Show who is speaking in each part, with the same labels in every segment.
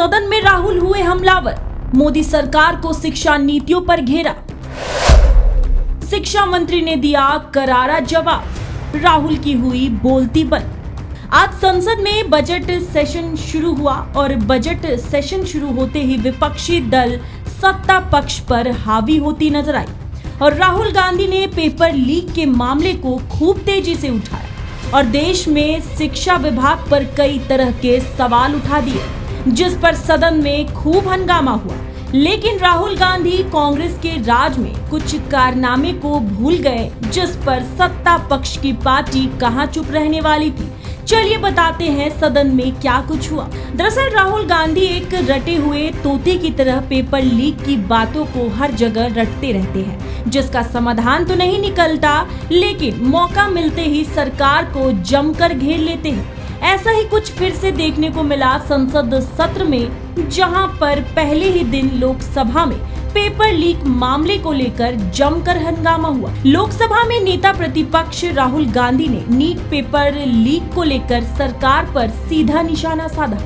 Speaker 1: सदन में राहुल हुए हमलावर, मोदी सरकार को शिक्षा नीतियों पर घेरा। शिक्षा मंत्री ने दिया करारा जवाब, राहुल की हुई बोलती बंद। आज संसद में बजट सेशन शुरू हुआ और बजट सेशन शुरू होते ही विपक्षी दल सत्ता पक्ष पर हावी होती नजर आई और राहुल गांधी ने पेपर लीक के मामले को खूब तेजी से उठाया और देश में शिक्षा विभाग पर कई तरह के सवाल उठा दिए, जिस पर सदन में खूब हंगामा हुआ। लेकिन राहुल गांधी कांग्रेस के राज में कुछ कारनामे को भूल गए, जिस पर सत्ता पक्ष की पार्टी कहां चुप रहने वाली थी। चलिए बताते हैं सदन में क्या कुछ हुआ। दरअसल राहुल गांधी एक रटे हुए तोते की तरह पेपर लीक की बातों को हर जगह रटते रहते हैं, जिसका समाधान तो नहीं निकलता, लेकिन मौका मिलते ही सरकार को जमकर घेर लेते हैं। ऐसा ही कुछ फिर से देखने को मिला संसद सत्र में, जहां पर पहले ही दिन लोकसभा में पेपर लीक मामले को लेकर जमकर हंगामा हुआ। लोकसभा में नेता प्रतिपक्ष राहुल गांधी ने नीट पेपर लीक को लेकर सरकार पर सीधा निशाना साधा।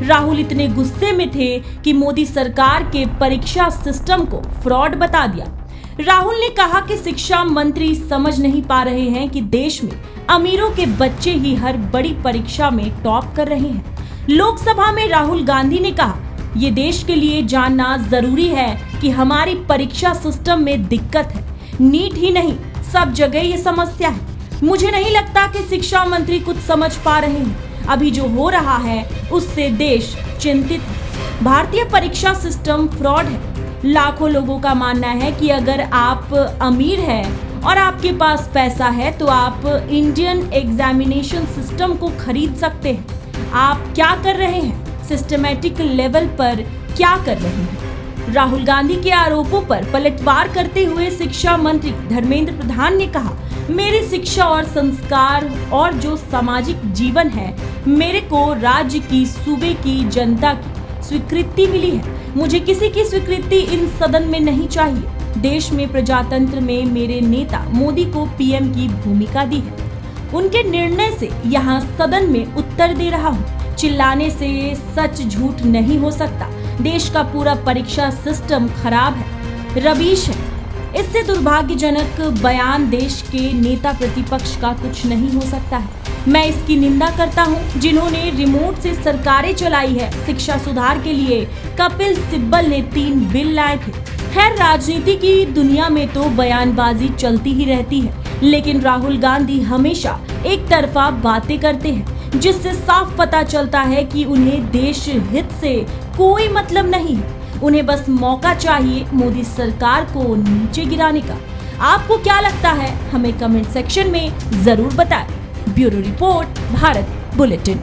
Speaker 1: राहुल इतने गुस्से में थे कि मोदी सरकार के परीक्षा सिस्टम को फ्रॉड बता दिया। राहुल ने कहा कि शिक्षा मंत्री समझ नहीं पा रहे हैं कि देश में अमीरों के बच्चे ही हर बड़ी परीक्षा में टॉप कर रहे हैं। लोकसभा में राहुल गांधी ने कहा, ये देश के लिए जानना जरूरी है कि हमारी परीक्षा सिस्टम में दिक्कत है। नीट ही नहीं, सब जगह ये समस्या है। मुझे नहीं लगता कि शिक्षा मंत्री कुछ समझ पा रहे हैं। अभी जो हो रहा है उससे देश चिंतित है। भारतीय परीक्षा सिस्टम फ्रॉड है। लाखों लोगों का मानना है कि अगर आप अमीर हैं और आपके पास पैसा है तो आप इंडियन एग्जामिनेशन सिस्टम को खरीद सकते हैं। आप क्या कर रहे हैं? सिस्टमैटिक लेवल पर क्या कर रहे हैं? राहुल गांधी के आरोपों पर पलटवार करते हुए शिक्षा मंत्री धर्मेंद्र प्रधान ने कहा, मेरी शिक्षा और संस्कार और जो सामाजिक जीवन है, मेरे को राज्य की, सूबे की जनता की स्वीकृति मिली है। मुझे किसी की स्वीकृति इन सदन में नहीं चाहिए। देश में प्रजातंत्र में मेरे नेता मोदी को पीएम की भूमिका दी है। उनके निर्णय से यहाँ सदन में उत्तर दे रहा हूँ। चिल्लाने से सच झूठ नहीं हो सकता। देश का पूरा परीक्षा सिस्टम खराब है, रवीश है। इससे दुर्भाग्यजनक बयान देश के नेता प्रतिपक्ष का कुछ नहीं हो सकता है। मैं इसकी निंदा करता हूं, जिन्होंने रिमोट से सरकारें चलाई है। शिक्षा सुधार के लिए कपिल सिब्बल ने 3 बिल लाए थे। खैर, राजनीति की दुनिया में तो बयानबाजी चलती ही रहती है, लेकिन राहुल गांधी हमेशा एक तरफा बातें करते हैं, जिससे साफ पता चलता है कि उन्हें देश हित से कोई मतलब नहीं है। उन्हें बस मौका चाहिए मोदी सरकार को नीचे गिराने का। आपको क्या लगता है? हमें कमेंट सेक्शन में जरूर बताएं। Bureau report, Bharat bulletin.